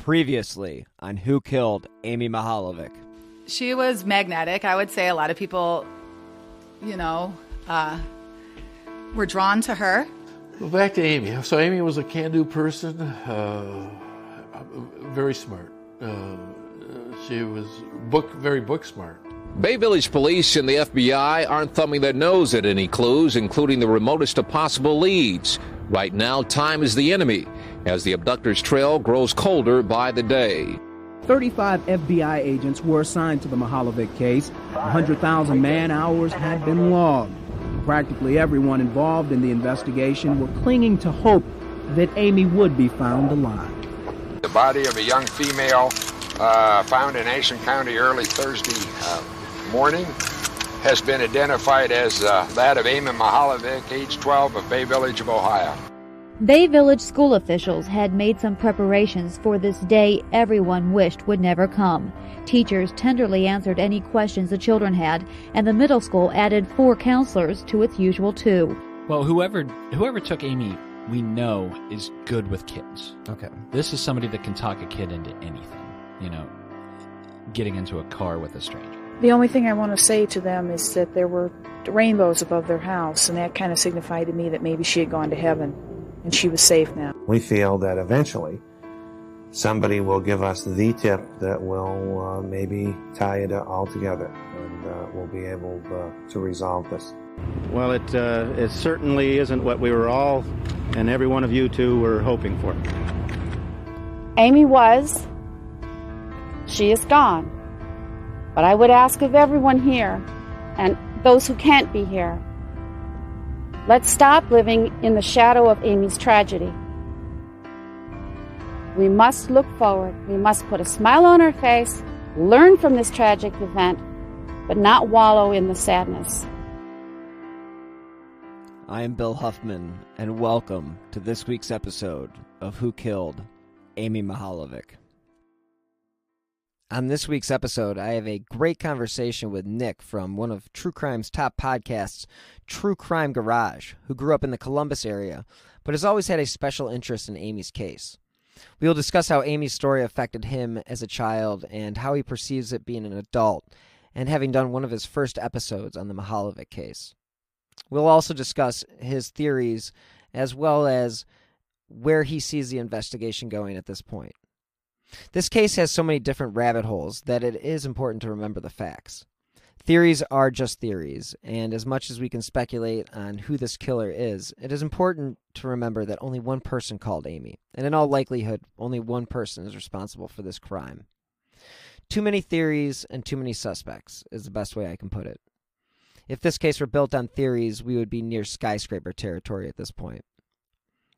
Previously on Who Killed Amy Mihaljevic. She was magnetic. I would say a lot of people, were drawn to her. Well, back to Amy. So Amy was a can-do person, very smart. She was very book smart. Bay Village police and the FBI aren't thumbing their nose at any clues, including the remotest of possible leads. Right now, time is the enemy, as the abductor's trail grows colder by the day. 35 FBI agents were assigned to the Mihaljevic case. 100,000 man-hours had been logged. Practically everyone involved in the investigation were clinging to hope that Amy would be found alive. The body of a young female found in Ashland County early Thursday morning has been identified as that of Amy Mihaljevic, age 12, of Bay Village of Ohio. Bay Village school officials had made some preparations for this day everyone wished would never come. Teachers tenderly answered any questions the children had, and the middle school added 4 counselors to its usual 2. Well, whoever took Amy, we know is good with kids. Okay. This is somebody that can talk a kid into anything, getting into a car with a stranger. The only thing I want to say to them is that there were rainbows above their house, and that kind of signified to me that maybe she had gone to heaven and she was safe now. We feel that eventually somebody will give us the tip that will maybe tie it all together, and we'll be able to resolve this. Well, it certainly isn't what we were all, and every one of you two, were hoping for. Amy was. She is gone. But I would ask of everyone here, and those who can't be here, let's stop living in the shadow of Amy's tragedy. We must look forward. We must put a smile on our face, learn from this tragic event, but not wallow in the sadness. I am Bill Huffman, and welcome to this week's episode of Who Killed Amy Mihaljevic. On this week's episode, I have a great conversation with Nick from one of True Crime's top podcasts, True Crime Garage, who grew up in the Columbus area, but has always had a special interest in Amy's case. We will discuss how Amy's story affected him as a child and how he perceives it being an adult, and having done one of his first episodes on the Mihaljevic case. We'll also discuss his theories as well as where he sees the investigation going at this point. This case has so many different rabbit holes that it is important to remember the facts. Theories are just theories, and as much as we can speculate on who this killer is, it is important to remember that only one person called Amy, and in all likelihood, only one person is responsible for this crime. Too many theories and too many suspects is the best way I can put it. If this case were built on theories, we would be near skyscraper territory at this point.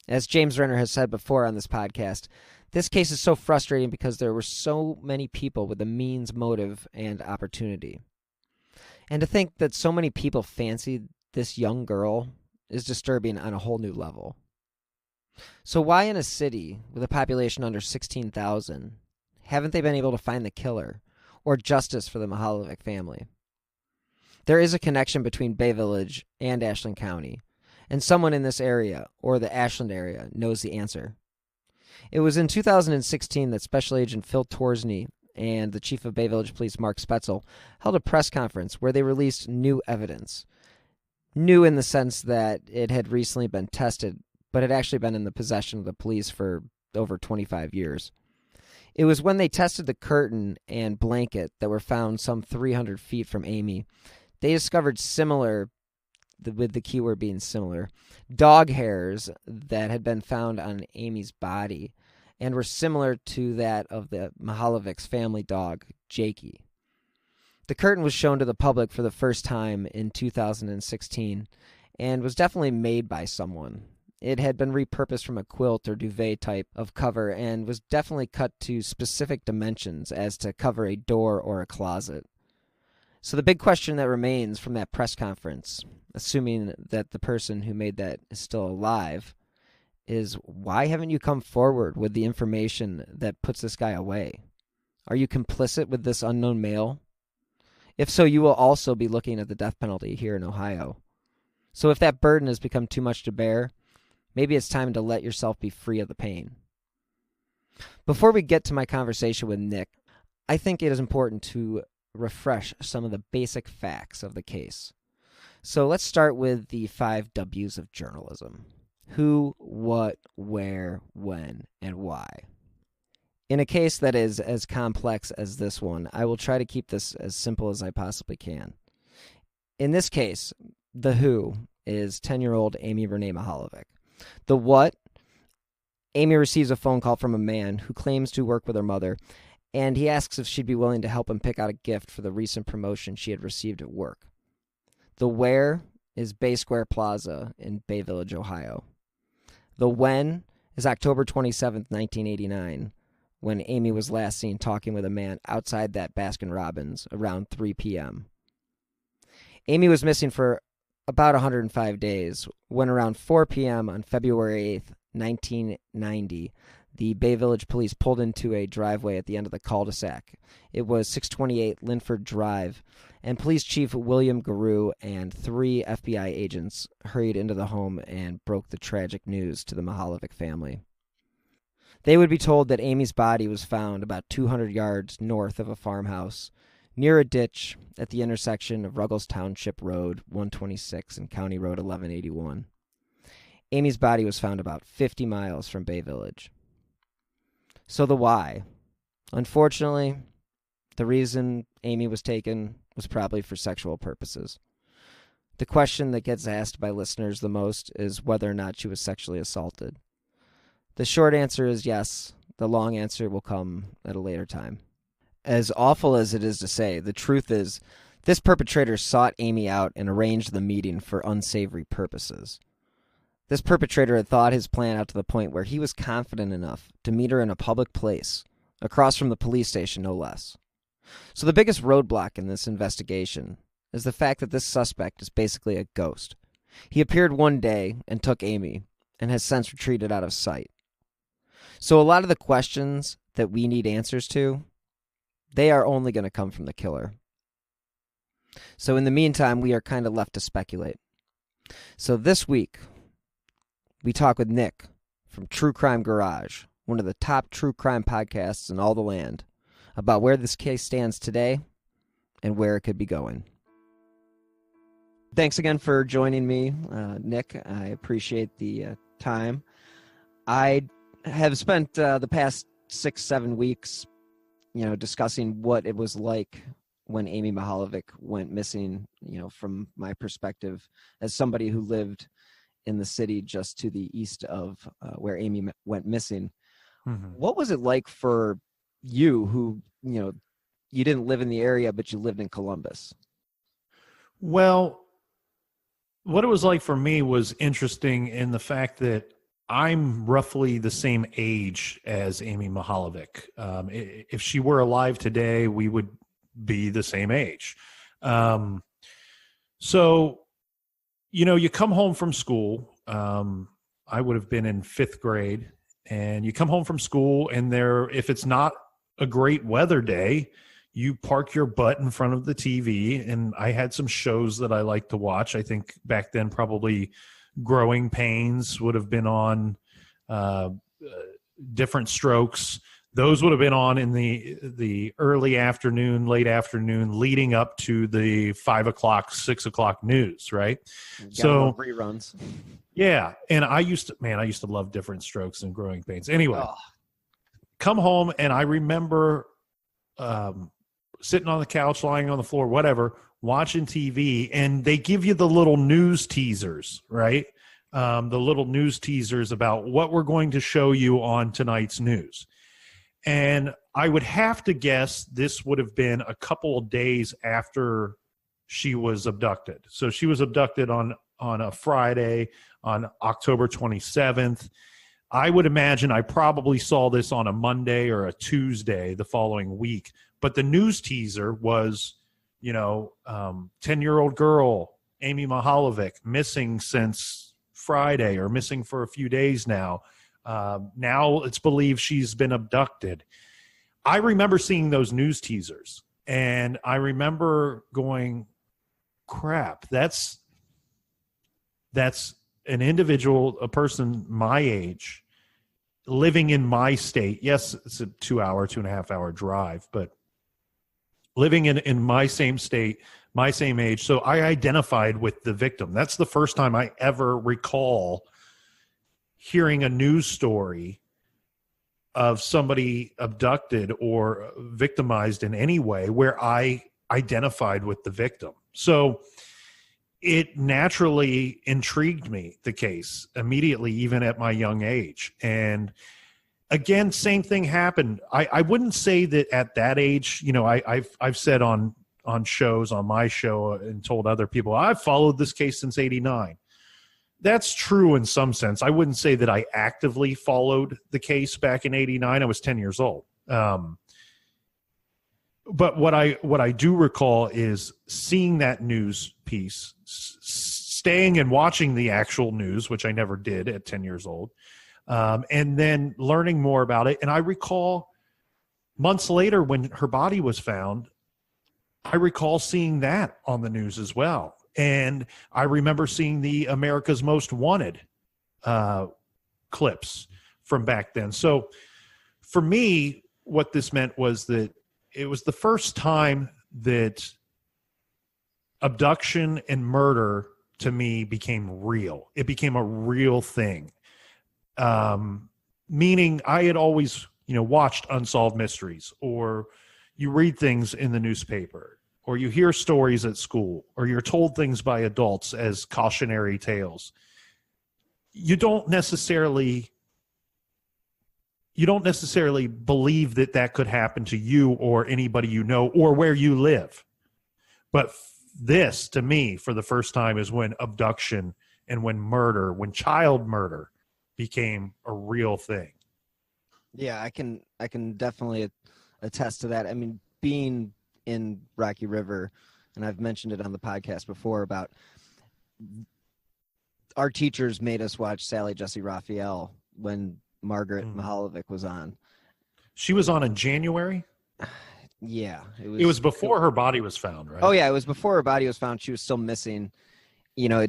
As James Renner has said before on this podcast, this case is so frustrating because there were so many people with the means, motive, and opportunity. And to think that so many people fancied this young girl is disturbing on a whole new level. So why in a city with a population under 16,000 haven't they been able to find the killer or justice for the Mihaljevic family? There is a connection between Bay Village and Ashland County, and someone in this area, or the Ashland area, knows the answer. It was in 2016 that Special Agent Phil Torsney and the Chief of Bay Village Police, Mark Spetzel, held a press conference where they released new evidence. New in the sense that it had recently been tested, but had actually been in the possession of the police for over 25 years. It was when they tested the curtain and blanket that were found some 300 feet from Amy. They discovered similar, with the keyword being similar, dog hairs that had been found on Amy's body and were similar to that of the Mihaljevic's family dog, Jakey. The curtain was shown to the public for the first time in 2016 and was definitely made by someone. It had been repurposed from a quilt or duvet type of cover and was definitely cut to specific dimensions as to cover a door or a closet. So the big question that remains from that press conference, assuming that the person who made that is still alive, is why haven't you come forward with the information that puts this guy away? Are you complicit with this unknown male? If so, you will also be looking at the death penalty here in Ohio. So if that burden has become too much to bear, maybe it's time to let yourself be free of the pain. Before we get to my conversation with Nick, I think it is important to refresh some of the basic facts of the case. So let's start with the 5 W's of journalism. Who, what, where, when, and why. In a case that is as complex as this one, I will try to keep this as simple as I possibly can. In this case, the who is 10-year-old Amy Renee Mihaljevic. The what, Amy receives a phone call from a man who claims to work with her mother, and he asks if she'd be willing to help him pick out a gift for the recent promotion she had received at work. The where is Bay Square Plaza in Bay Village, Ohio. The when is October 27th, 1989, when Amy was last seen talking with a man outside that Baskin-Robbins around 3 p.m. Amy was missing for about 105 days when around 4 p.m. on February 8th, 1990, the Bay Village police pulled into a driveway at the end of the cul-de-sac. It was 628 Linford Drive, and Police Chief William Garou and 3 FBI agents hurried into the home and broke the tragic news to the Mihaljevic family. They would be told that Amy's body was found about 200 yards north of a farmhouse, near a ditch at the intersection of Ruggles Township Road 126 and County Road 1181. Amy's body was found about 50 miles from Bay Village. So the why. Unfortunately, the reason Amy was taken was probably for sexual purposes. The question that gets asked by listeners the most is whether or not she was sexually assaulted. The short answer is yes. The long answer will come at a later time. As awful as it is to say, the truth is this perpetrator sought Amy out and arranged the meeting for unsavory purposes. This perpetrator had thought his plan out to the point where he was confident enough to meet her in a public place, across from the police station no less. So the biggest roadblock in this investigation is the fact that this suspect is basically a ghost. He appeared one day and took Amy, and has since retreated out of sight. So a lot of the questions that we need answers to, they are only going to come from the killer. So in the meantime, we are kind of left to speculate. So this week, we talk with Nick from True Crime Garage, one of the top true crime podcasts in all the land, about where this case stands today and where it could be going. Thanks again for joining me, Nick. I appreciate the time. I have spent the past 6-7 weeks, discussing what it was like when Amy Mihaljevic went missing, from my perspective as somebody who lived in the city just to the east of where Amy went missing. Mm-hmm. What was it like for you who, you didn't live in the area, but you lived in Columbus? Well, what it was like for me was interesting in the fact that I'm roughly the same age as Amy Mihaljevic. If she were alive today, we would be the same age. So, you come home from school. I would have been in 5th grade, and you come home from school, and if it's not a great weather day, you park your butt in front of the TV. And I had some shows that I like to watch. I think back then probably Growing Pains would have been on, Different Strokes. Those would have been on in the early afternoon, late afternoon, leading up to the 5 o'clock, 6 o'clock news, right? So reruns. Yeah, and I used to love Different Strokes and Growing Pains. Anyway, come home, and I remember sitting on the couch, lying on the floor, whatever, watching TV, and they give you the little news teasers, right? The little news teasers about what we're going to show you on tonight's news. And I would have to guess this would have been a couple of days after she was abducted. So she was abducted on a Friday, on October 27th. I would imagine I probably saw this on a Monday or a Tuesday the following week. But the news teaser was, 10-year-old girl, Amy Mihaljevic, missing since Friday or missing for a few days now. Now it's believed she's been abducted. I remember seeing those news teasers, and I remember going, crap, that's an individual, a person my age, living in my state, yes, it's a 2.5 hour drive, but living in my same state, my same age. So I identified with the victim. That's the first time I ever recall hearing a news story of somebody abducted or victimized in any way where I identified with the victim. So it naturally intrigued me, the case, immediately, even at my young age. And again, same thing happened. I wouldn't say that at that age, you know, I've said on shows, on my show, and told other people, I've followed this case since '89. That's true in some sense. I wouldn't say that I actively followed the case back in '89. I was 10 years old. But what I do recall is seeing that news piece, staying and watching the actual news, which I never did at 10 years old, and then learning more about it. And I recall months later when her body was found, I recall seeing that on the news as well. And I remember seeing the America's Most Wanted clips from back then. So for me, what this meant was that it was the first time that abduction and murder to me became real. It became a real thing. Meaning I had always, you know, watched Unsolved Mysteries, or you read things in the newspaper, or you hear stories at school, or you're told things by adults as cautionary tales. You don't necessarily believe that that could happen to you or anybody you know or where you live. But this, to me, for the first time, is when abduction and when murder, when child murder became a real thing. Yeah, I can definitely attest to that. I mean, being in Rocky River, and I've mentioned it on the podcast before, about our teachers made us watch Sally Jesse Raphael when Margaret Mihaljevic was on. She was on in January? Yeah. It was before her body was found, right? Oh, yeah, it was before her body was found. She was still missing, you know,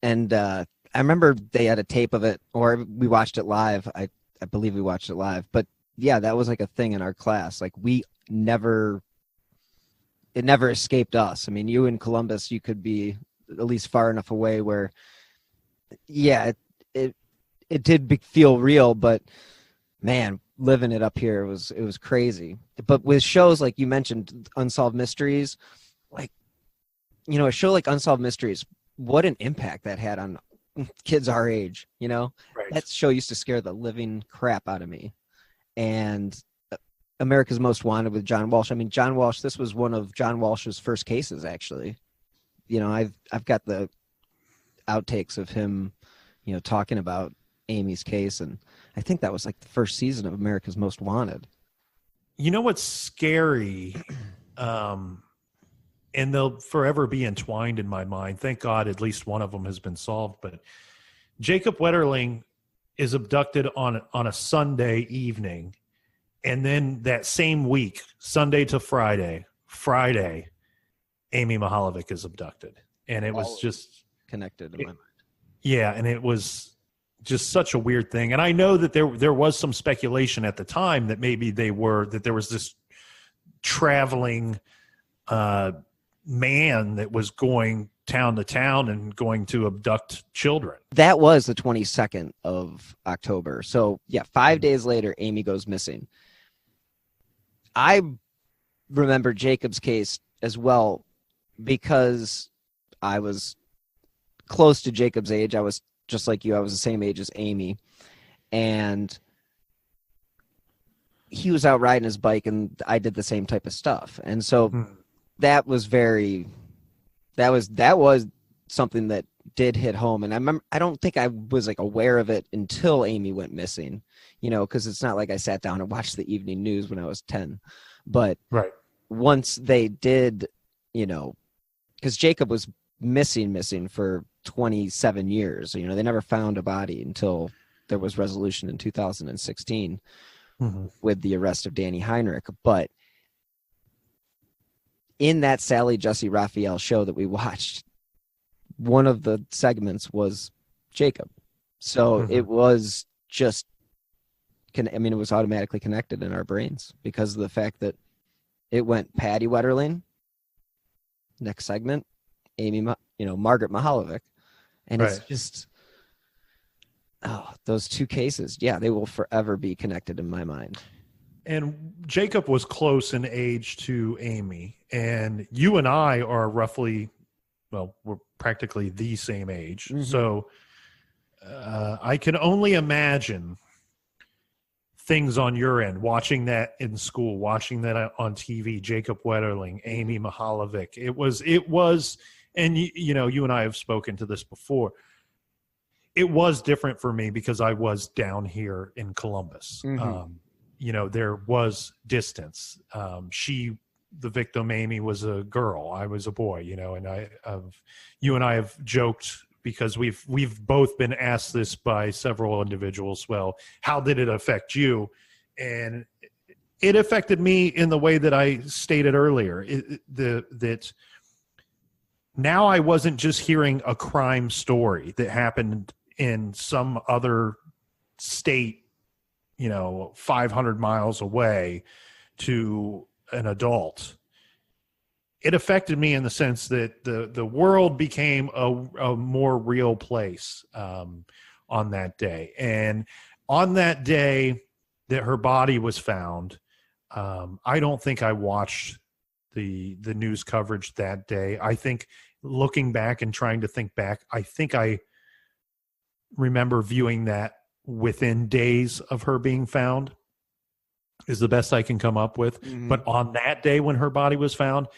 and I remember they had a tape of it, or we watched it live. I believe we watched it live. But, yeah, that was like a thing in our class. Like, it never escaped us. I mean, you in Columbus, you could be at least far enough away where, yeah, it did feel real, but man, living it up here it was crazy. But with shows like you mentioned, Unsolved Mysteries, like, you know, a show like Unsolved Mysteries, what an impact that had on kids our age, you know? Right. That show used to scare the living crap out of me. And America's Most Wanted with John Walsh. I mean, John Walsh, this was one of John Walsh's first cases, actually. You know, I've got the outtakes of him, you know, talking about Amy's case, and I think that was like the first season of America's Most Wanted. You know what's scary, and they'll forever be entwined in my mind. Thank God at least one of them has been solved, but Jacob Wetterling is abducted on a Sunday evening, and then that same week, Sunday to Friday, Amy Mihaljevic is abducted. And it was just connected in my mind. Yeah, and it was just such a weird thing. And I know that there was some speculation at the time that maybe there was this traveling man that was going town to town and going to abduct children. That was the 22nd of October. So yeah, 5 days later, Amy goes missing. I remember Jacob's case as well because I was close to Jacob's age. I was just like you. I was the same age as Amy. And he was out riding his bike and I did the same type of stuff. And so that was something that did hit home. And I remember, I don't think I was like aware of it until Amy went missing, you know, because it's not like I sat down and watched the evening news when I was 10. But right. Once they did, you know, because Jacob was missing for 27 years. You know, they never found a body until there was resolution in 2016 with the arrest of Danny Heinrich. But in that Sally Jesse Raphael show that we watched, one of the segments was Jacob. So it was just it was automatically connected in our brains because of the fact that it went Patty Wetterling, next segment, Margaret Mihaljevic. And It's just, those two cases, they will forever be connected in my mind. And Jacob was close in age to Amy, and you and I are roughly, we're practically the same age. Mm-hmm. So I can only imagine things on your end, watching that in school, watching that on TV, Jacob Wetterling, Amy Mihaljevic. It was, and you and I have spoken to this before. It was different for me because I was down here in Columbus. Mm-hmm. There was distance. The victim, Amy, was a girl. I was a boy, and you and I have joked because we've both been asked this by several individuals. Well, how did it affect you? And it affected me in the way that I stated earlier, that now I wasn't just hearing a crime story that happened in some other state, 500 miles away to an adult. It affected me in the sense that the world became a more real place on that day. And on that day that her body was found, I don't think I watched the news coverage that day. I think looking back and trying to think back, I think I remember viewing that within days of her being found is the best I can come up with. Mm-hmm. But on that day when her body was found,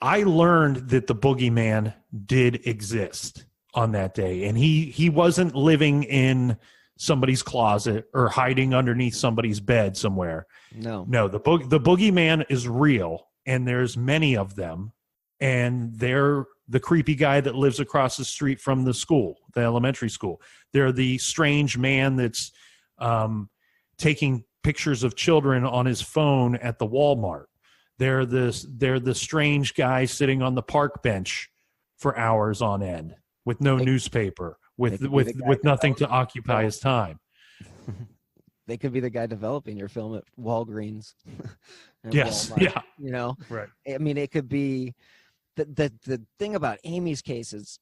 I learned that the boogeyman did exist on that day. And he wasn't living in somebody's closet or hiding underneath somebody's bed somewhere. No, the boogeyman is real, and there's many of them. And they're the creepy guy that lives across the street from the school, the elementary school. They're the strange man that's taking pictures of children on his phone at the Walmart. They're the strange guy sitting on the park bench for hours on end with no newspaper, with nothing to occupy his time. They could be the guy developing your film at Walgreens. Yes, Walmart, yeah. Right. I mean, it could be the thing about Amy's case is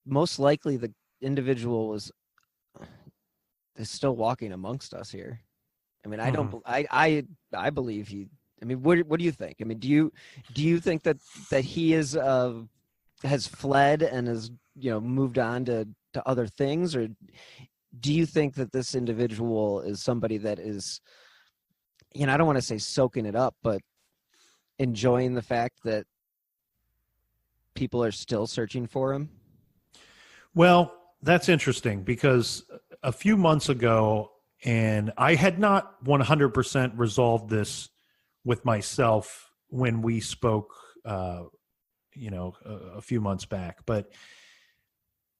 most likely the individual is still walking amongst us here. I mean, I believe he. I mean, what do you think? I mean, do you think that he is has fled and has moved on to other things, or do you think that this individual is somebody that is, I don't want to say soaking it up, but enjoying the fact that people are still searching for him? Well, that's interesting because a few months ago, and I had not 100% resolved this with myself when we spoke, a few months back. But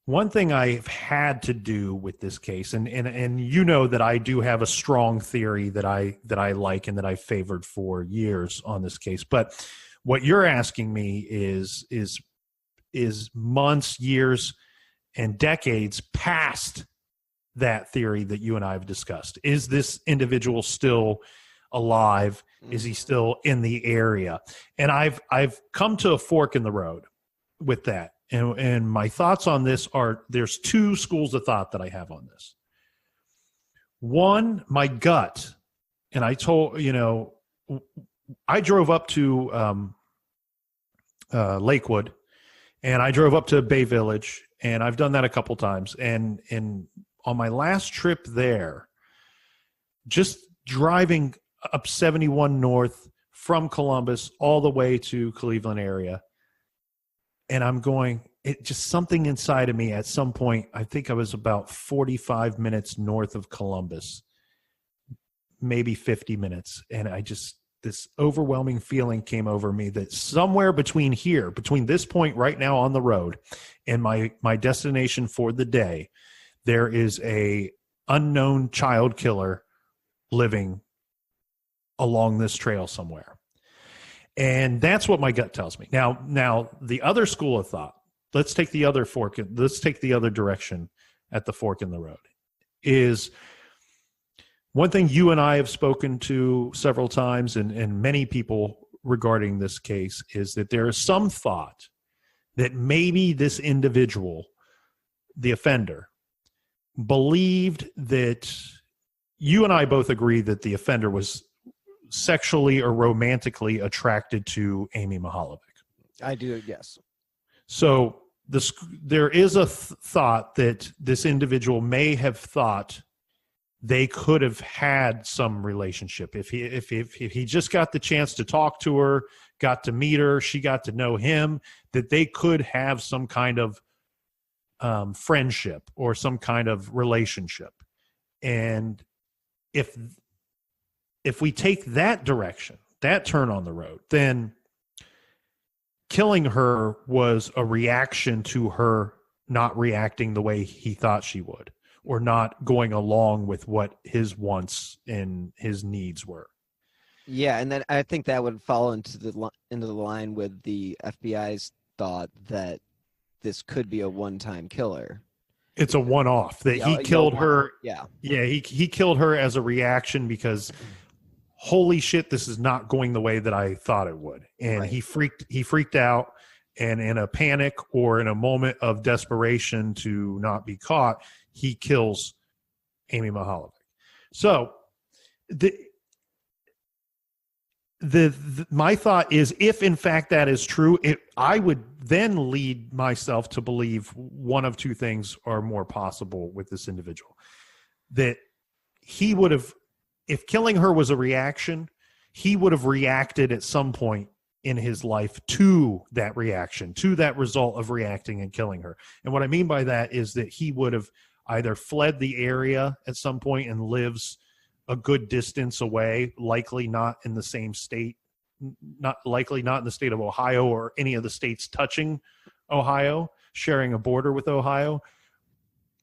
one thing I've had to do with this case, and that I do have a strong theory that I like and that I favored for years on this case. But what you're asking me is months, years, and decades past that theory that you and I have discussed. Is this individual still alive? Is he still in the area? And I've come to a fork in the road with that. And my thoughts on this are, there's two schools of thought that I have on this. One, my gut, and I drove up to Lakewood, and I drove up to Bay Village, and I've done that a couple times. And on my last trip there, just driving up 71 North from Columbus all the way to Cleveland area, and I'm going, just something inside of me at some point, I think I was about 45 minutes north of Columbus, maybe 50 minutes. And this overwhelming feeling came over me that somewhere between this point right now on the road and my destination for the day, there is a unknown child killer living along this trail somewhere. And that's what my gut tells me. Now the other school of thought, let's take the other direction at the fork in the road, is one thing you and I have spoken to several times, and many people regarding this case, is that there is some thought that maybe this individual, the offender, believed that you and I both agree that the offender was sexually or romantically attracted to Amy Mihaljevic. I do, yes. So there is a thought that this individual may have thought they could have had some relationship if he just got the chance to talk to her, got to meet her, she got to know him, that they could have some kind of friendship or some kind of relationship. And if we take that direction, that turn on the road, then killing her was a reaction to her not reacting the way he thought she would, or not going along with what his wants and his needs were. Yeah, and then I think that would fall into the line with the FBI's thought that this could be a one-time killer. It's a one-off, that he killed her. Yeah. Yeah, he killed her as a reaction because holy shit, this is not going the way that I thought it would. And he freaked out, and in a panic or in a moment of desperation to not be caught, he kills Amy Mihaljevic. So my thought is, if in fact that is true, I would then lead myself to believe one of two things are more possible with this individual. That he would have, if killing her was a reaction, he would have reacted at some point in his life to that reaction, to that result of reacting and killing her. And what I mean by that is that he would have either fled the area at some point and lives a good distance away, likely not in the same state, not in the state of Ohio or any of the states touching Ohio, sharing a border with Ohio,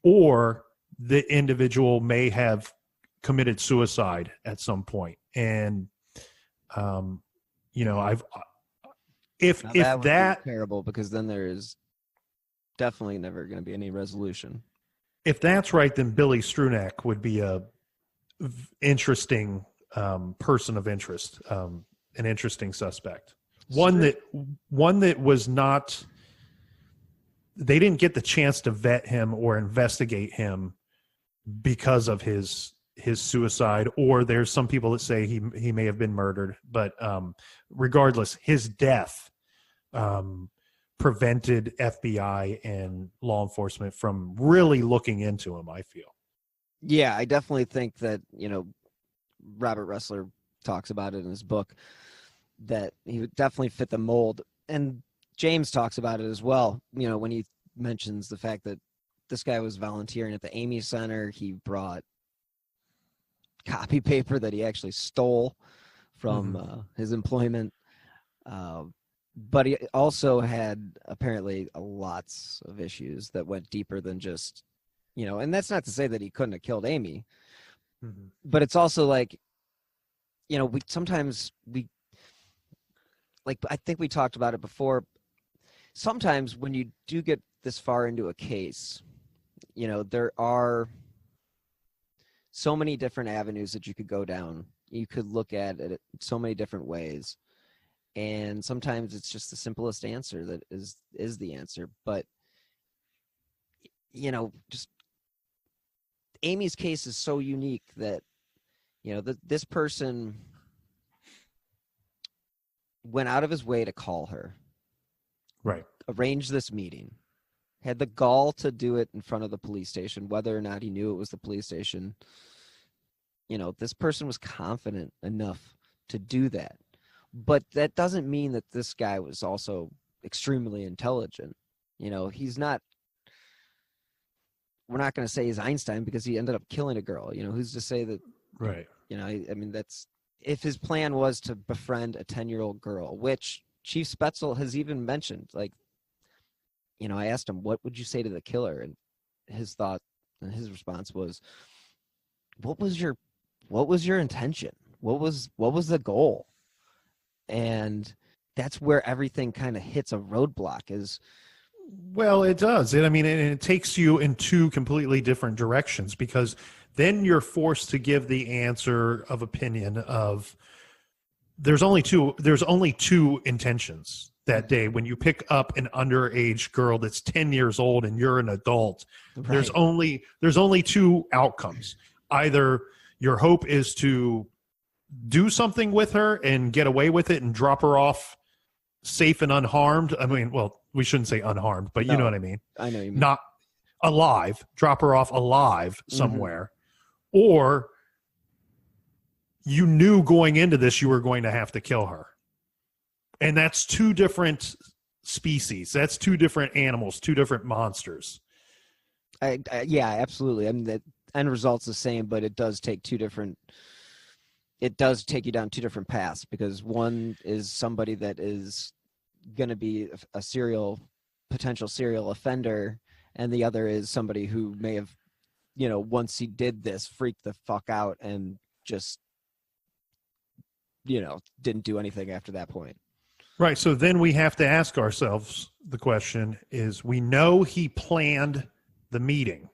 or the individual may have committed suicide at some point. And, if that would be terrible, because then there is definitely never going to be any resolution. If that's right, then Billy Strunak would be a interesting person of interest, an interesting suspect. One that was not. They didn't get the chance to vet him or investigate him because of his suicide, or there's some people that say he may have been murdered. But regardless, his death prevented FBI and law enforcement from really looking into him, I feel. Yeah, I definitely think that, Robert Ressler talks about it in his book, that he would definitely fit the mold. And James talks about it as well, when he mentions the fact that this guy was volunteering at the Amy Center. He brought copy paper that he actually stole from his employment. But he also had apparently lots of issues that went deeper than just, and that's not to say that he couldn't have killed Amy, but it's also like, I think we talked about it before. Sometimes when you do get this far into a case, there are so many different avenues that you could go down. You could look at it so many different ways. And sometimes it's just the simplest answer that is the answer. But, just Amy's case is so unique that, this person went out of his way to call her. Right. Arrange this meeting. Had the gall to do it in front of the police station, whether or not he knew it was the police station. This person was confident enough to do that. But that doesn't mean that this guy was also extremely intelligent. He's not, we're not going to say he's Einstein because he ended up killing a girl. Who's to say that? Right. That's, if his plan was to befriend a 10-year-old girl, which Chief Spetzel has even mentioned, I asked him, what would you say to the killer? And his thought and his response was, what was your intention? What was the goal? And that's where everything kind of hits a roadblock, is Well, it does. It takes you in two completely different directions, because then you're forced to give the answer of opinion of there's only two intentions that day. When you pick up an underage girl that's 10 years old and you're an adult, Right. there's only two outcomes. Either your hope is to do something with her and get away with it and drop her off safe and unharmed. Well, we shouldn't say unharmed, but you know what I mean. I know what you mean. Not alive, drop her off alive somewhere. Or you knew going into this you were going to have to kill her. And that's two different species. That's two different animals, two different monsters. Yeah, absolutely. The end result's the same, but it does take it does take you down two different paths, because one is somebody that is going to be a potential serial offender, and the other is somebody who may have, once he did this, freaked the fuck out and just, didn't do anything after that point. Right. So then we have to ask ourselves the question is, we know he planned the meeting.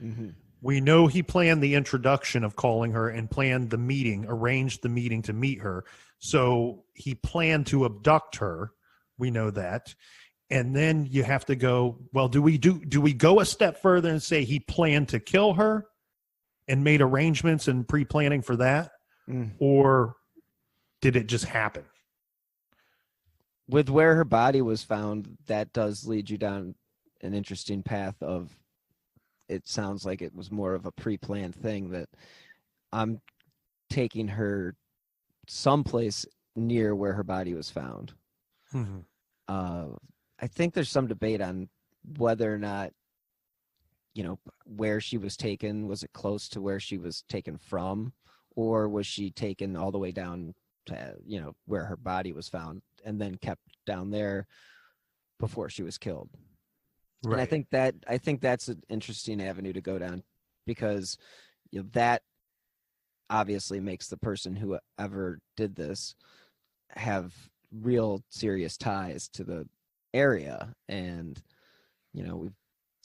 Mm-hmm. We know he planned the introduction of calling her and planned the meeting, arranged the meeting to meet her. So he planned to abduct her. We know that. And then you have to go, well, do we go a step further and say he planned to kill her and made arrangements and pre-planning for that? Or did it just happen? With where her body was found, that does lead you down an interesting path of, it sounds like it was more of a pre-planned thing, that I'm taking her someplace near where her body was found. Mm-hmm. I think there's some debate on whether or not, where she was taken, was it close to where she was taken from, or was she taken all the way down to, where her body was found and then kept down there before she was killed. Right. And I think that's an interesting avenue to go down, because that obviously makes the person who ever did this have real serious ties to the area. And,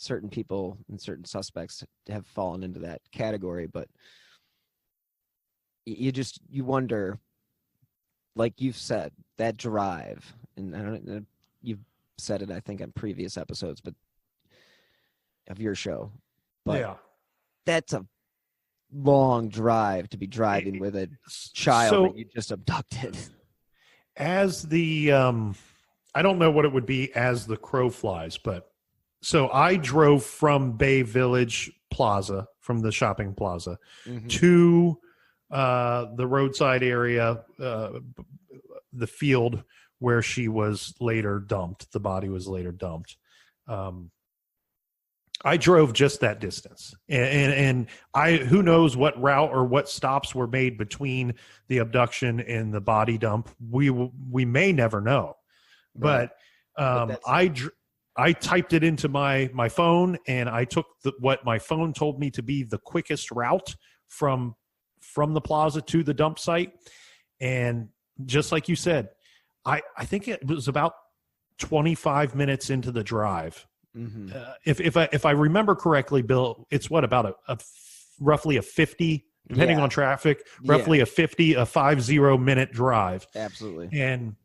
certain people and certain suspects have fallen into that category, but you wonder, like you've said, that drive, and I don't know, you've said it, I think, on previous episodes, but of your show, but yeah, that's a long drive to be driving with a child that you just abducted. As the I don't know what it would be as the crow flies, but so I drove from Bay Village Plaza, from the shopping plaza, to the roadside area, the field where she was later dumped. The body was later dumped. I drove just that distance, and who knows what route or what stops were made between the abduction and the body dump. We may never know, but I typed it into my phone, and I took what my phone told me to be the quickest route from the plaza to the dump site. And just like you said, I think it was about 25 minutes into the drive. Mm-hmm. If I remember correctly, Bill, it's about roughly a 50, depending on traffic, roughly a 50 minute drive. Absolutely. And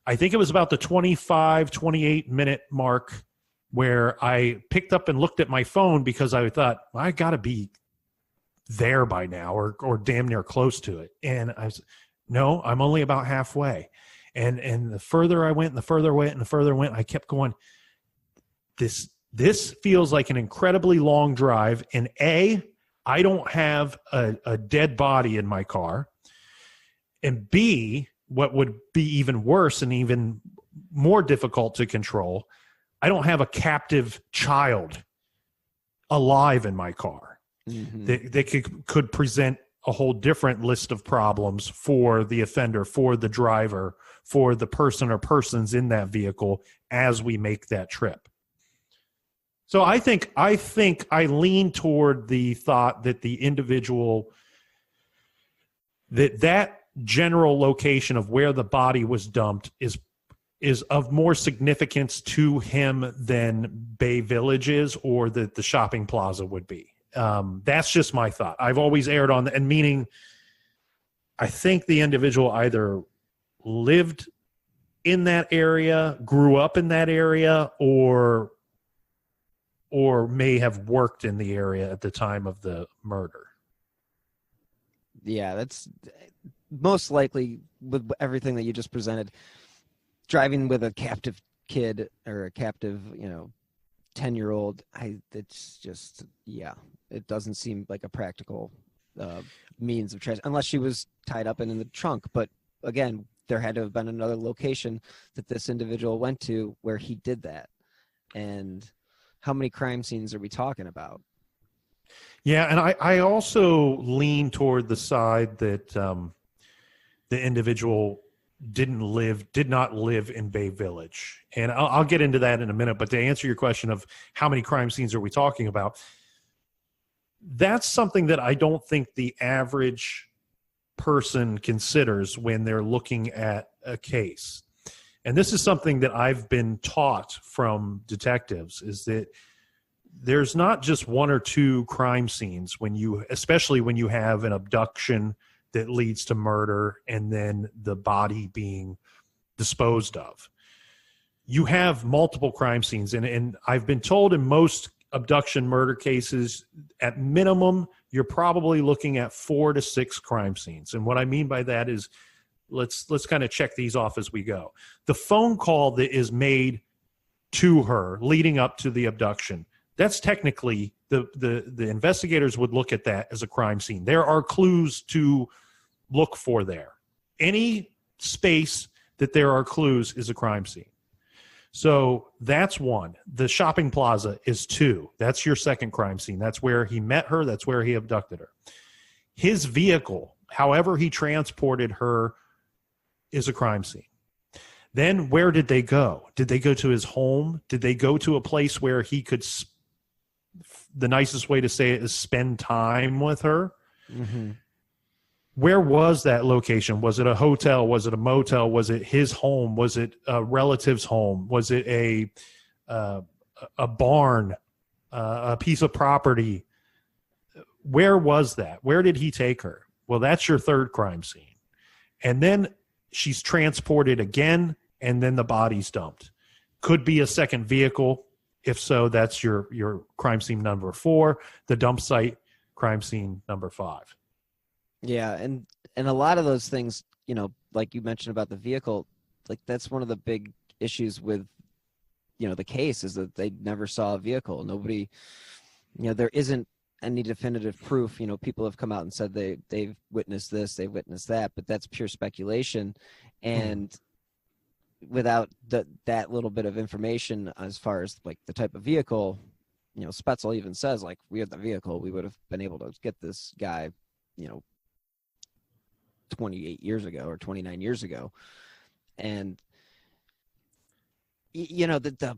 I think it was about the 25, 28 minute mark where I picked up and looked at my phone, because I thought, I got to be there by now, or damn near close to it. And I was, no, I'm only about halfway. And the further I went, and the further I went, and the further I went, I kept going, this feels like an incredibly long drive. And I don't have a dead body in my car. And B, what would be even worse and even more difficult to control, I don't have a captive child alive in my car. Mm-hmm. That could present a whole different list of problems for the offender, for the driver, for the person or persons in that vehicle as we make that trip. So I think I lean toward the thought that the individual, that general location of where the body was dumped is is of more significance to him than Bay Village is, or that the shopping plaza would be. That's just my thought. I've always erred on, and meaning I think the individual either lived in that area, grew up in that area, or may have worked in the area at the time of the murder. Yeah, that's most likely with everything that you just presented. Driving with a captive kid or a captive, 10-year-old, it's just, it doesn't seem like a practical means of transit, unless she was tied up and in the trunk. But again, there had to have been another location that this individual went to where he did that. And how many crime scenes are we talking about? Yeah, and I also lean toward the side that the individual did not live in Bay Village. And I'll get into that in a minute. But to answer your question of how many crime scenes are we talking about, that's something that I don't think the average person considers when they're looking at a case. And this is something that I've been taught from detectives, is that there's not just one or two crime scenes especially when you have an abduction that leads to murder and then the body being disposed of. You have multiple crime scenes, and I've been told in most abduction murder cases, at minimum, you're probably looking at 4 to 6 crime scenes. And what I mean by that is, let's kind of check these off as we go. The phone call that is made to her leading up to the abduction, that's technically the investigators would look at that as a crime scene. There are clues to look for there. Any space that there are clues is a crime scene. So that's one. The shopping plaza is 2. That's your second crime scene. That's where he met her. That's where he abducted her. His vehicle, however he transported her, is a crime scene. Then where did they go? Did they go to his home? Did they go to a place where he could, the nicest way to say it is, spend time with her? Mm-hmm. Where was that location? Was it a hotel? Was it a motel? Was it his home? Was it a relative's home? Was it a barn, a piece of property? Where was that? Where did he take her? Well, that's your third crime scene. And then she's transported again, and then the body's dumped. Could be a second vehicle. If so, that's your crime scene number 4. The dump site, crime scene number 5. Yeah, and a lot of those things, like you mentioned about the vehicle, like that's one of the big issues with, the case, is that they never saw a vehicle. Nobody, there isn't any definitive proof. People have come out and said they've witnessed this, they've witnessed that, but that's pure speculation. And without that little bit of information as far as like the type of vehicle, Spetzel even says, like, we had the vehicle, we would have been able to get this guy, 28 years ago or 29 years ago. And the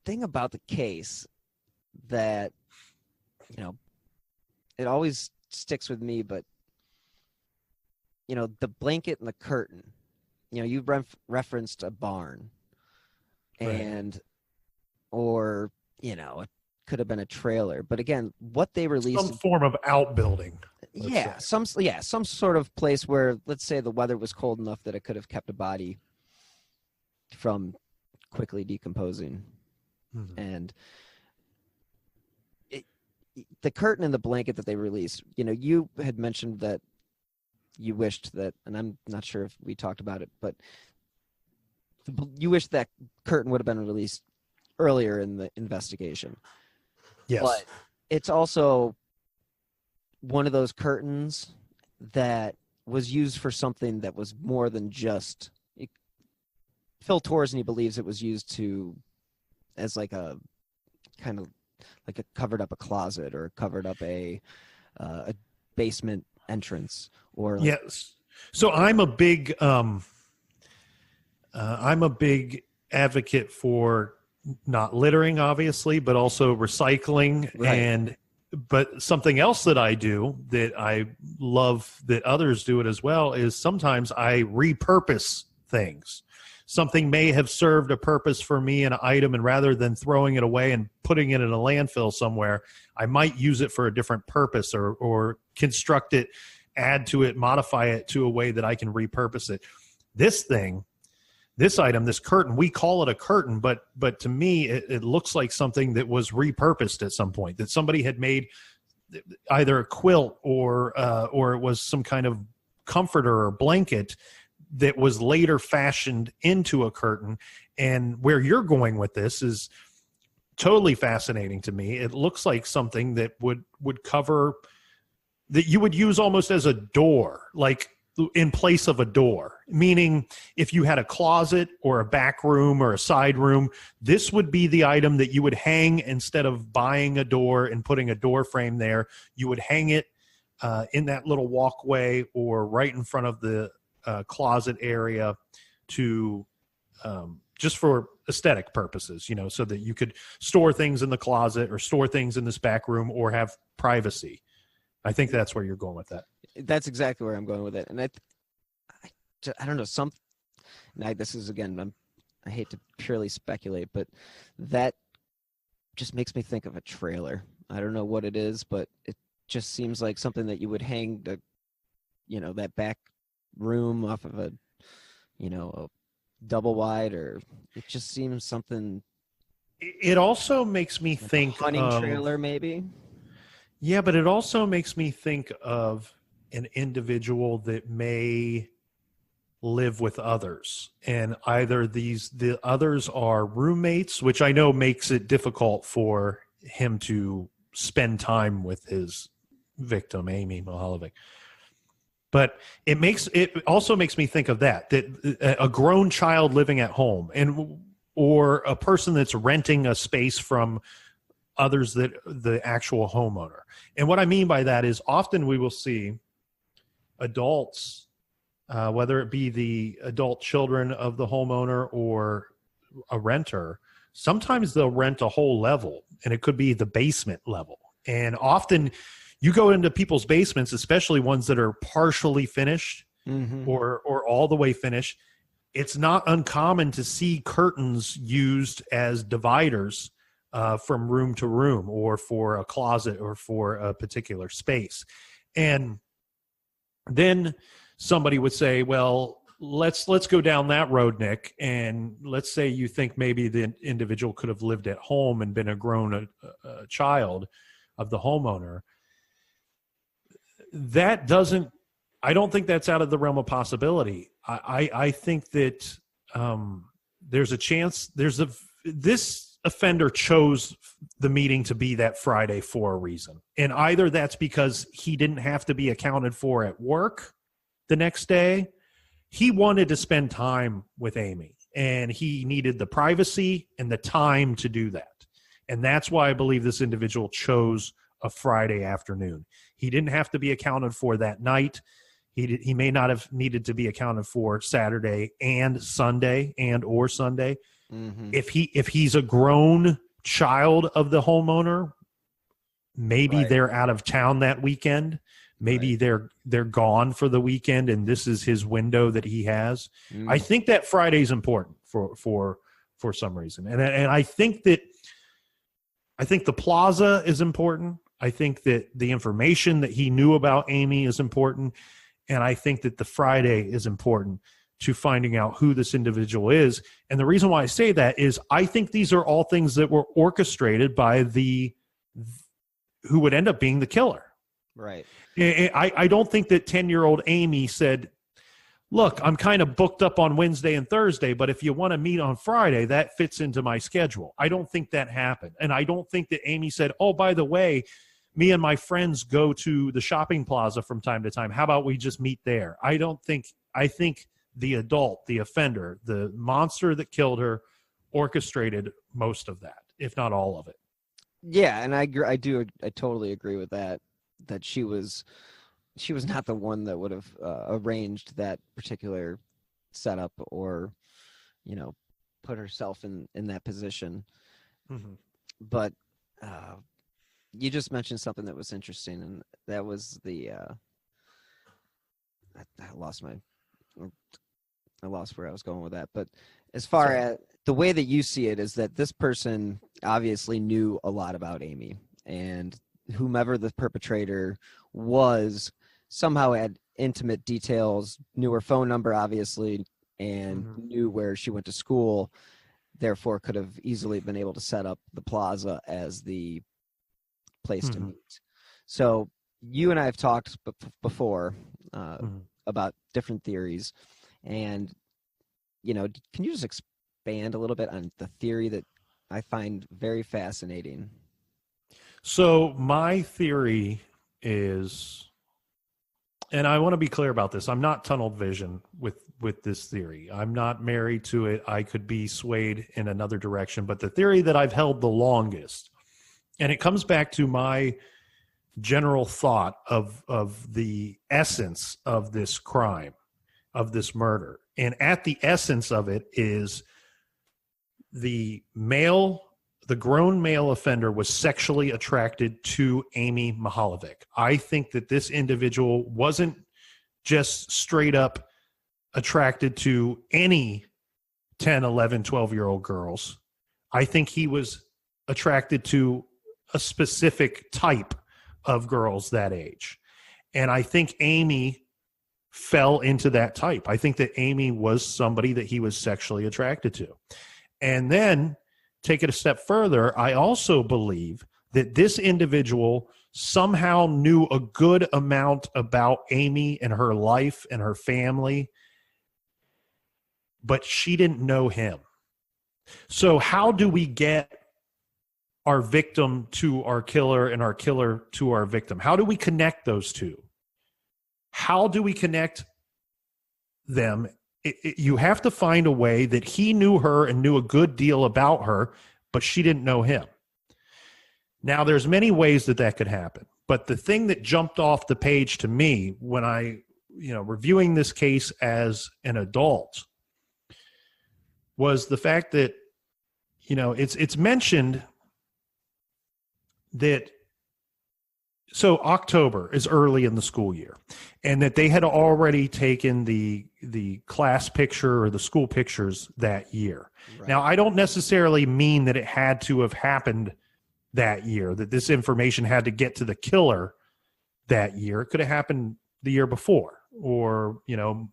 thing about the case that it always sticks with me, but the blanket and the curtain, you referenced a barn, and or it could have been a trailer, but again, what they released, some form of outbuilding. Some sort of place where, let's say, the weather was cold enough that it could have kept a body from quickly decomposing. Mm-hmm. And the curtain and the blanket that they released, you had mentioned that you wished that, and I'm not sure if we talked about it, but you wish that curtain would have been released earlier in the investigation. Yes. But it's also one of those curtains that was used for something that was more than just Phil Torsney believes it was used as like a kind of like a covered up a closet or covered up a basement entrance or like, yes. So I'm a big advocate for not littering, obviously, but also recycling. Right. But something else that I do that I love that others do it as well is sometimes I repurpose things. Something may have served a purpose for me, an item, and rather than throwing it away and putting it in a landfill somewhere, I might use it for a different purpose or construct it, add to it, modify it to a way that I can repurpose it. This item, this curtain, we call it a curtain, but to me, it looks like something that was repurposed at some point, that somebody had made either a quilt or it was some kind of comforter or blanket that was later fashioned into a curtain. And where you're going with this is totally fascinating to me. It looks like something that would cover, that you would use almost as a door, like in place of a door, meaning if you had a closet or a back room or a side room, this would be the item that you would hang. Instead of buying a door and putting a door frame there, you would hang it in that little walkway or right in front of the closet area to just for aesthetic purposes, so that you could store things in the closet or store things in this back room or have privacy. I think that's where you're going with that. That's exactly where I'm going with it. And I don't know, this is, again, I hate to purely speculate, but that just makes me think of a trailer. I don't know what it is, but it just seems like something that you would hang that back room off of a double wide, or it just seems something. It also makes me think a hunting trailer, maybe. Yeah, but it also makes me think of an individual that may live with others, and either the others are roommates, which I know makes it difficult for him to spend time with his victim, Amy Mihaljevic. But it also makes me think of that a grown child living at home, or a person that's renting a space from others, that the actual homeowner. And what I mean by that is often we will see adults, whether it be the adult children of the homeowner or a renter, sometimes they'll rent a whole level, and it could be the basement level. And often you go into people's basements, especially ones that are partially finished or all the way finished. It's not uncommon to see curtains used as dividers from room to room, or for a closet, or for a particular space. And then somebody would say, well, let's go down that road, Nick. And let's say you think maybe the individual could have lived at home and been a grown child of the homeowner. I don't think that's out of the realm of possibility. I think that there's a chance, this offender chose the meeting to be that Friday for a reason. And either that's because he didn't have to be accounted for at work the next day. He wanted to spend time with Amy, and he needed the privacy and the time to do that. And that's why I believe this individual chose a Friday afternoon. He didn't have to be accounted for that night. He may not have needed to be accounted for Saturday and Sunday or Sunday. If he's a grown child of the homeowner, maybe they're out of town that weekend. Maybe they're gone for the weekend, and this is his window that he has. I think that Friday's important for some reason, and I think the plaza is important. I think that the information that he knew about Amy is important, and I think that the Friday is important to finding out who this individual is. And the reason why I say that is I think these are all things that were orchestrated by who would end up being the killer. Right. I don't think that 10-year-old Amy said, look, I'm kind of booked up on Wednesday and Thursday, but if you want to meet on Friday, that fits into my schedule. I don't think that happened. And I don't think that Amy said, oh, by the way, me and my friends go to the shopping plaza from time to time. How about we just meet there? I think the adult, the offender, the monster that killed her orchestrated most of that, if not all of it. Yeah, and I totally agree with that she was not the one that would have arranged that particular setup or, put herself in that position. But you just mentioned something that was interesting, and that was I lost my I lost where I was going with that. But as far as the way that you see it is that this person obviously knew a lot about Amy, and whomever the perpetrator was somehow had intimate details, knew her phone number, obviously, and knew where she went to school, therefore could have easily been able to set up the plaza as the place to meet. So you and I have talked before about different theories, and, you know, can you just expand a little bit on the theory that I find very fascinating? So my theory is, and I want to be clear about this, I'm not tunnel vision with this theory. I'm not married to it. I could be swayed in another direction, but the theory that I've held the longest, and it comes back to my general thought of the essence of this crime, of this murder. And at the essence of it is the grown male offender was sexually attracted to Amy Mihaljevic. I think that this individual wasn't just straight up attracted to any 10, 11, 12-year-old girls. I think he was attracted to a specific type of girls that age. And I think Amy fell into that type. I think that Amy was somebody that he was sexually attracted to. And then take it a step further, I also believe that this individual somehow knew a good amount about Amy and her life and her family, but she didn't know him. So how do we get our victim to our killer and our killer to our victim? How do we connect those two? How do we connect them? You have to find a way that he knew her and knew a good deal about her, but she didn't know him. Now, there's many ways that could happen, but the thing that jumped off the page to me when I, reviewing this case as an adult was the fact that, it's mentioned that, so October is early in the school year, and that they had already taken the class picture or the school pictures that year. Right. Now, I don't necessarily mean that it had to have happened that year, that this information had to get to the killer that year. It could have happened the year before or,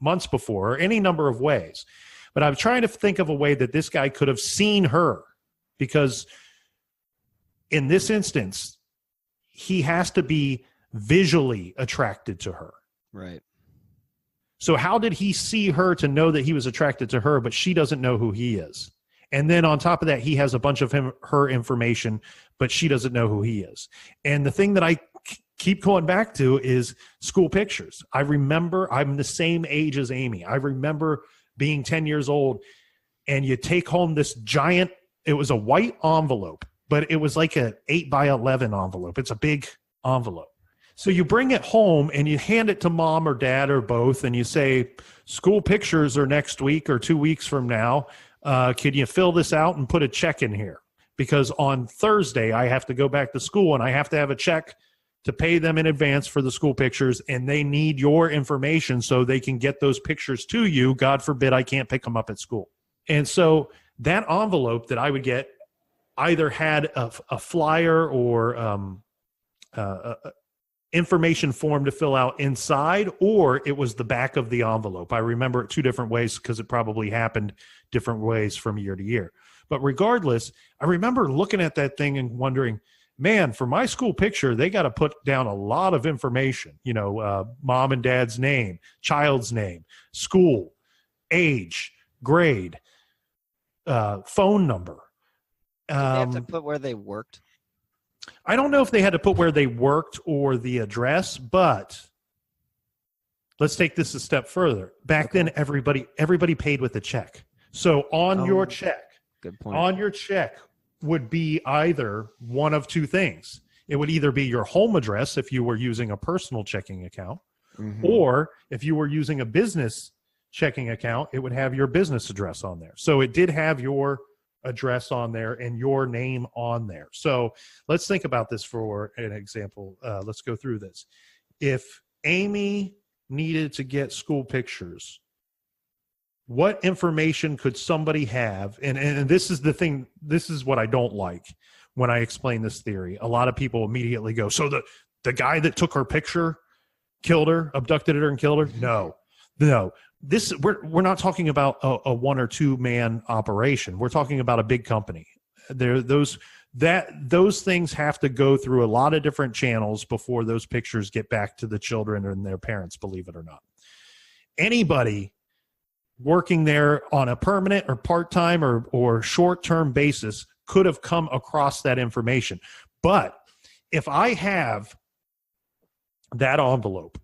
months before, or any number of ways. But I'm trying to think of a way that this guy could have seen her, because in this instance, he has to be visually attracted to her. Right. So how did he see her to know that he was attracted to her, but she doesn't know who he is? And then on top of that, he has a bunch of her information, but she doesn't know who he is. And the thing that I keep going back to is school pictures. I remember, I'm the same age as Amy. I remember being 10 years old, and you take home this giant, it was a white envelope, but it was like an 8x11 envelope. It's a big envelope. So you bring it home and you hand it to mom or dad or both, and you say, school pictures are next week or 2 weeks from now. Can you fill this out and put a check in here? Because on Thursday, I have to go back to school and I have to have a check to pay them in advance for the school pictures, and they need your information so they can get those pictures to you. God forbid I can't pick them up at school. And so that envelope that I would get either had a flyer or information form to fill out inside, or it was the back of the envelope. I remember it two different ways because it probably happened different ways from year to year. But regardless, I remember looking at that thing and wondering, man, for my school picture, they got to put down a lot of information, mom and dad's name, child's name, school, age, grade, phone number. Did they have to put where they worked? I don't know if they had to put where they worked or the address, but let's take this a step further. Back then, everybody paid with a check. So on your check, good point. On your check would be either one of two things. It would either be your home address if you were using a personal checking account, or if you were using a business checking account, it would have your business address on there. So it did have your address on there and your name on there. So let's think about this for an example. Let's go through this. If Amy needed to get school pictures, what information could somebody have? And this is the thing. This is what I don't like when I explain this theory. A lot of people immediately go, so the guy that took her picture killed her, abducted her and killed her? No. We're not talking about a 1 or 2 man operation. We're talking about a big company. Those things have to go through a lot of different channels before those pictures get back to the children and their parents, believe it or not. Anybody working there on a permanent or part-time or short-term basis could have come across that information. But if I have that envelope,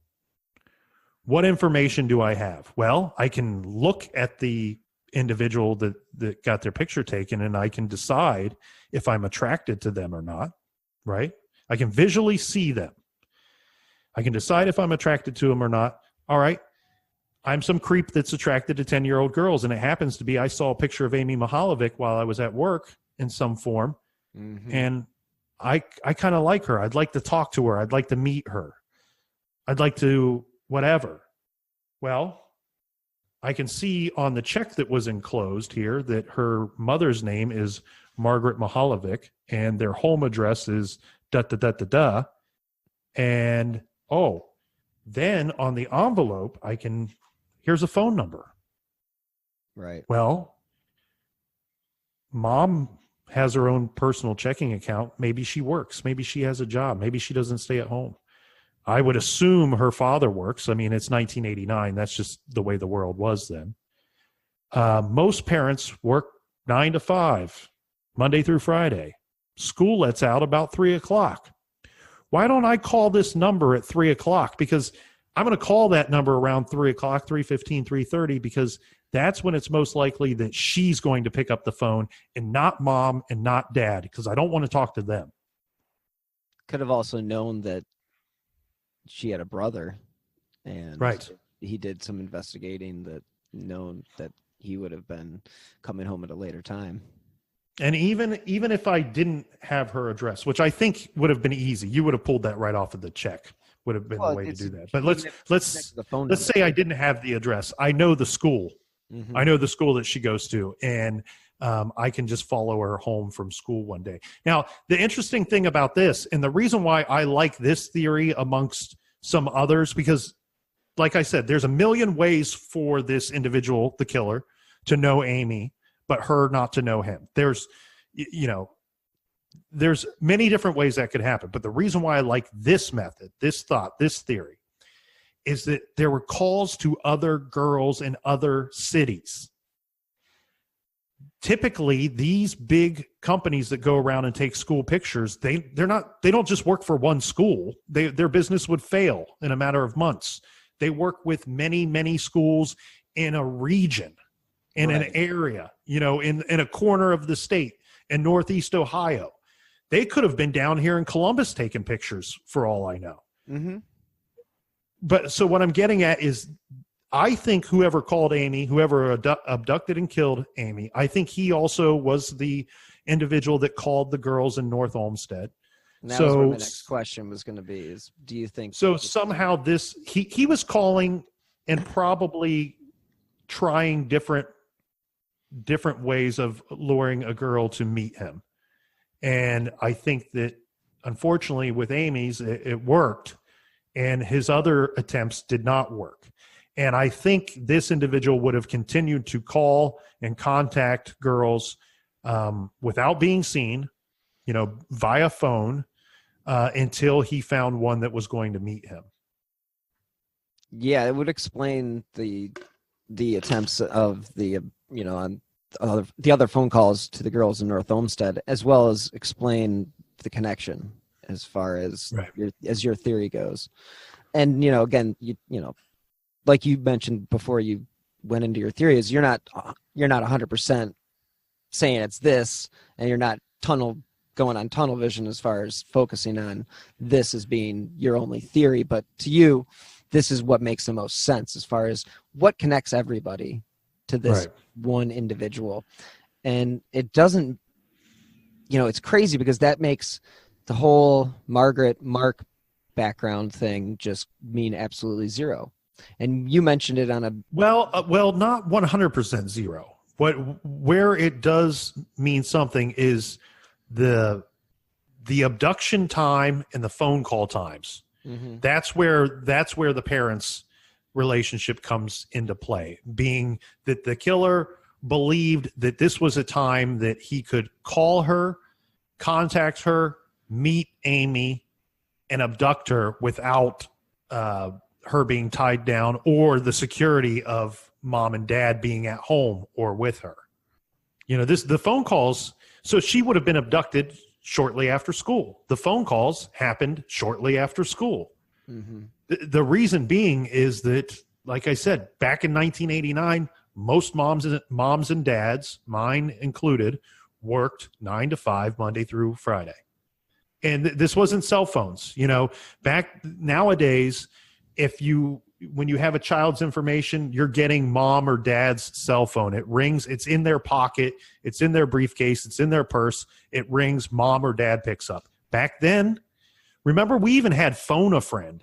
what information do I have? Well, I can look at the individual that got their picture taken, and I can decide if I'm attracted to them or not, right? I can visually see them. I can decide if I'm attracted to them or not. All right. I'm some creep that's attracted to 10-year-old girls, and it happens to be I saw a picture of Amy Mihaljevic while I was at work in some form, and I kind of like her. I'd like to talk to her. I'd like to meet her. I'd like to whatever. Well, I can see on the check that was enclosed here that her mother's name is Margaret Mihaljevic, and their home address is da-da-da-da-da. And, then on the envelope, here's a phone number. Right. Well, mom has her own personal checking account. Maybe she works. Maybe she has a job. Maybe she doesn't stay at home. I would assume her father works. I mean, it's 1989. That's just the way the world was then. Most parents work 9 to 5, Monday through Friday. School lets out about 3 o'clock. Why don't I call this number at 3 o'clock? Because I'm going to call that number around 3 o'clock, 3:15, 3:30, because that's when it's most likely that she's going to pick up the phone and not mom and not dad, because I don't want to talk to them. Could have also known that she had a brother, and right. He did some investigating that known that he would have been coming home at a later time. And even if I didn't have her address, which I think would have been easy, you would have pulled that right off of the check. Would have been the way to do that. But let's say I didn't have the address. I know the school. I know the school that she goes to, and I can just follow her home from school one day. Now, the interesting thing about this, and the reason why I like this theory amongst some others, because like I said, there's a million ways for this individual, the killer, to know Amy, but her not to know him. There's many different ways that could happen. But the reason why I like this method, this thought, this theory, is that there were calls to other girls in other cities. Typically, these big companies that go around and take school pictures, they don't just work for one school. Their business would fail in a matter of months. They work with many, many schools in a region, in an area, in a corner of the state, in Northeast Ohio. They could have been down here in Columbus taking pictures for all I know. But so what I'm getting at is, I think whoever called Amy, whoever abducted and killed Amy, I think he also was the individual that called the girls in North Olmsted. And that was what my next question was going to be, is do you think... So somehow he was calling and probably trying different ways of luring a girl to meet him. And I think that, unfortunately, with Amy's, it worked, and his other attempts did not work. And I think this individual would have continued to call and contact girls without being seen, via phone, until he found one that was going to meet him. Yeah, it would explain the attempts of the on the other phone calls to the girls in North Olmsted, as well as explain the connection as far as your theory goes. And again, like you mentioned before you went into your theory, is you're not 100% saying it's this, and you're not going on tunnel vision as far as focusing on this as being your only theory, but to you, this is what makes the most sense as far as what connects everybody to this one individual. And it doesn't, it's crazy because that makes the whole Mark background thing just mean absolutely zero. And you mentioned it on a well, not 100% zero. Where it does mean something is the abduction time and the phone call times. Mm-hmm. That's where the parents' relationship comes into play, being that the killer believed that this was a time that he could call her, contact her, meet Amy, and abduct her without her being tied down or the security of mom and dad being at home or with her. You know, the phone calls, so she would have been abducted shortly after school. The phone calls happened shortly after school. Mm-hmm. The reason being is that, like I said, back in 1989, most moms and dads, mine included, worked 9 to 5 Monday through Friday. And this wasn't cell phones. You know, back nowadays, when you have a child's information, you're getting mom or dad's cell phone. It rings, it's in their pocket, it's in their briefcase, it's in their purse. It rings, mom or dad picks up. Back then, remember, we even had Phone a Friend.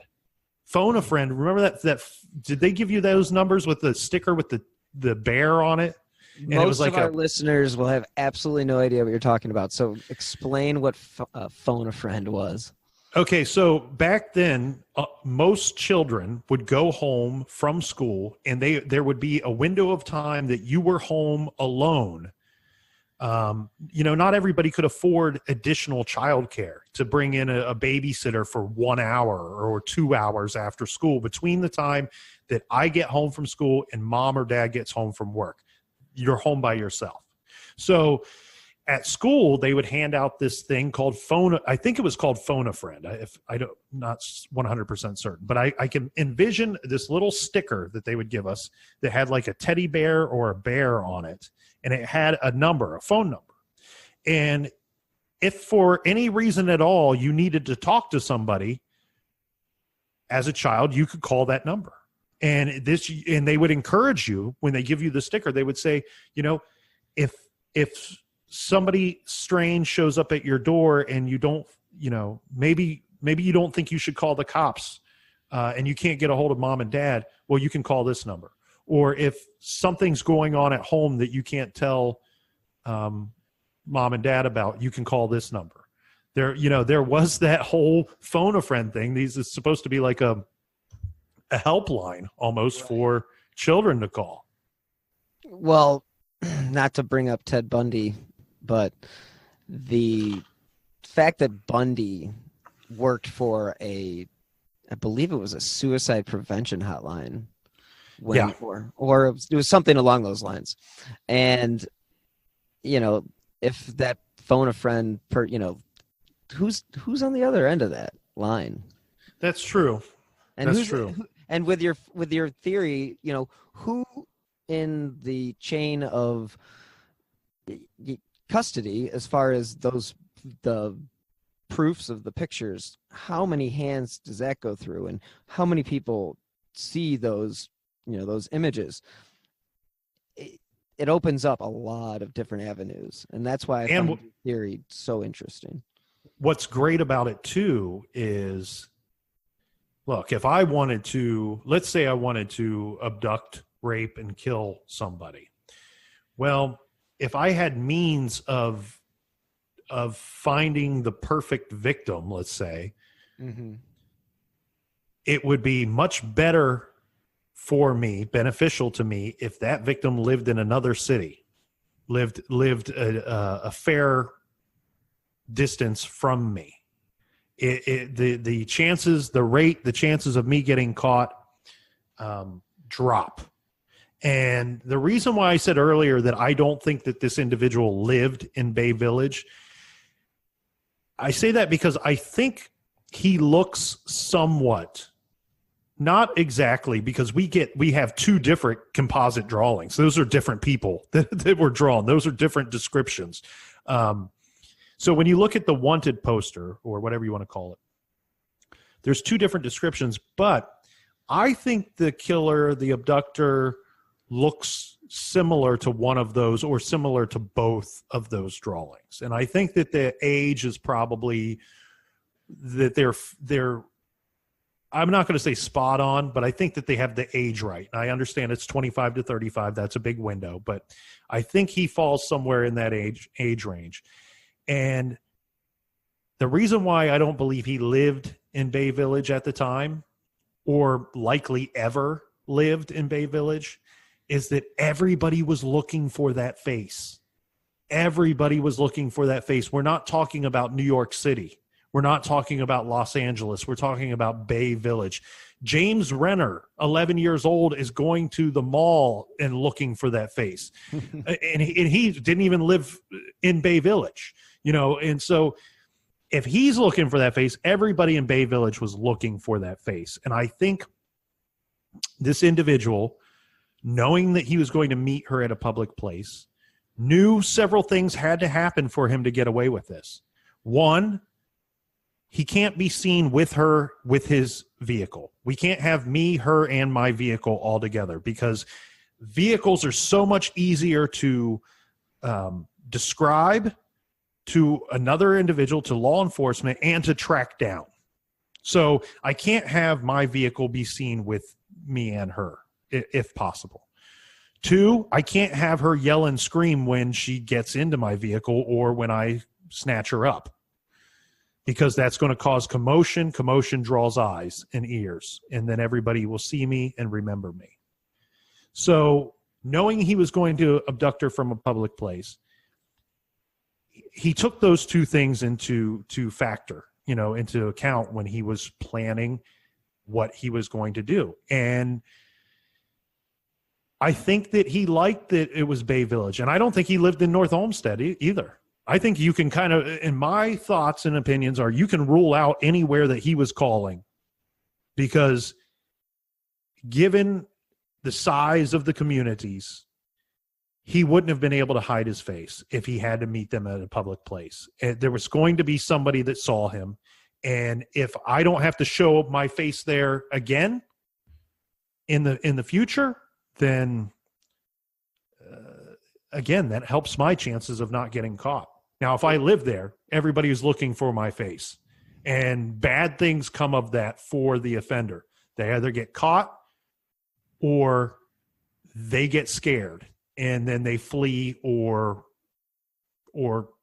Phone a Friend, remember that did they give you those numbers with the sticker with the bear on it? And most it was like of our listeners will have absolutely no idea what you're talking about. So explain what Phone a Friend was. Okay, so back then, most children would go home from school, and there would be a window of time that you were home alone. You know, not everybody could afford additional childcare to bring in a babysitter for 1 hour or 2 hours after school between the time that I get home from school and mom or dad gets home from work. You're home by yourself. So at school, they would hand out this thing called Phone. I think it was called Phone a Friend. Not 100% certain, but I can envision this little sticker that they would give us that had like a teddy bear or a bear on it, and it had a number, a phone number. And if for any reason at all you needed to talk to somebody as a child, you could call that number. And they would encourage you when they give you the sticker. They would say, you know, if somebody strange shows up at your door and you don't, you know, maybe you don't think you should call the cops and you can't get a hold of mom and dad, well, you can call this number. Or if something's going on at home that you can't tell mom and dad about, you can call this number. There was that whole Phone a Friend thing. These is supposed to be like a helpline almost for children to call. Well, not to bring up Ted Bundy, but the fact that Bundy worked for I believe it was a suicide prevention hotline. Or it was something along those lines. And, you know, if that Phone a Friend, who's on the other end of that line? That's true. And that's true. And with your theory, you know, who in the chain of custody, as far as the proofs of the pictures, how many hands does that go through, and how many people see those, you know, those images? It opens up a lot of different avenues, and that's why I find your theory so interesting. What's great about it too is, look, if I wanted to, let's say I wanted to abduct, rape, and kill somebody. Well, if I had means of finding the perfect victim, let's say, mm-hmm. it would be much better for me, beneficial to me, if that victim lived in another city, lived a fair distance from me. The chances, the chances of me getting caught drop. And the reason why I said earlier that I don't think that this individual lived in Bay Village, I say that because I think he looks somewhat, not exactly, because we have two different composite drawings. Those are different people that were drawn. Those are different descriptions. So when you look at the wanted poster, or whatever you want to call it, there's two different descriptions, but I think the killer, the abductor, looks similar to one of those, or similar to both of those drawings. And I think that the age is probably that I'm not going to say spot on, but I think that they have the age right. I understand it's 25 to 35. That's a big window, but I think he falls somewhere in that age range. And the reason why I don't believe he lived in Bay Village at the time, or likely ever lived in Bay Village, is that everybody was looking for that face. Everybody was looking for that face. We're not talking about New York City. We're not talking about Los Angeles. We're talking about Bay Village. James Renner, 11 years old, is going to the mall and looking for that face. and he didn't even live in Bay Village, and so if he's looking for that face, everybody in Bay Village was looking for that face. And I think this individual, knowing that he was going to meet her at a public place, knew several things had to happen for him to get away with this. One, he can't be seen with her with his vehicle. We can't have me, her, and my vehicle all together, because vehicles are so much easier to describe to another individual, to law enforcement, and to track down. So I can't have my vehicle be seen with me and her, if possible. Two, I can't have her yell and scream when she gets into my vehicle or when I snatch her up, because that's going to cause commotion. Commotion draws eyes and ears, and then everybody will see me and remember me. So knowing he was going to abduct her from a public place, he took those two things into account when he was planning what he was going to do. And I think that he liked that it was Bay Village. And I don't think he lived in North Olmsted either. I think you can kind of, in my thoughts and opinions, are you can rule out anywhere that he was calling, because given the size of the communities, he wouldn't have been able to hide his face if he had to meet them at a public place. And there was going to be somebody that saw him. And if I don't have to show my face there again in the future, then again, that helps my chances of not getting caught. Now, if I live there, everybody is looking for my face, and bad things come of that for the offender. They either get caught or they get scared, and then they flee or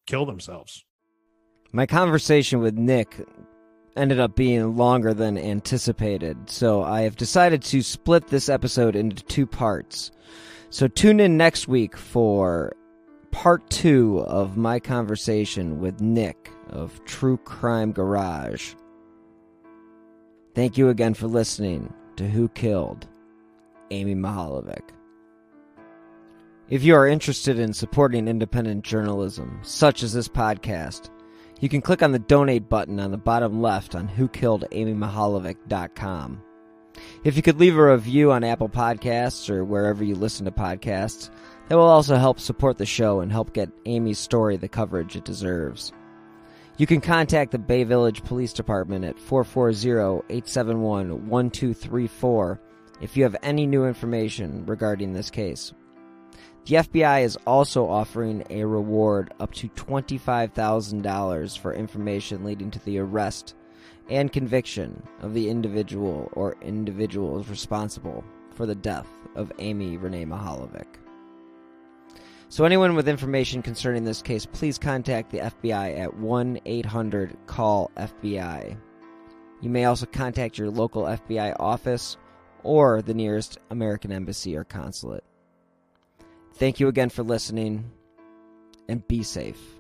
kill themselves. My conversation with Nick ended up being longer than anticipated, so I have decided to split this episode into two parts. So tune in next week for part 2 of my conversation with Nick of True Crime Garage. Thank you again for listening to Who Killed Amy Mihaljevic. If you are interested in supporting independent journalism, such as this podcast, you can click on the donate button on the bottom left on whokilledamymihaljevic.com. If you could leave a review on Apple Podcasts or wherever you listen to podcasts, that will also help support the show and help get Amy's story the coverage it deserves. You can contact the Bay Village Police Department at 440-871-1234 if you have any new information regarding this case. The FBI is also offering a reward up to $25,000 for information leading to the arrest and conviction of the individual or individuals responsible for the death of Amy Renee Mihaljevic. So anyone with information concerning this case, please contact the FBI at 1-800-CALL-FBI. You may also contact your local FBI office or the nearest American embassy or consulate. Thank you again for listening, and be safe.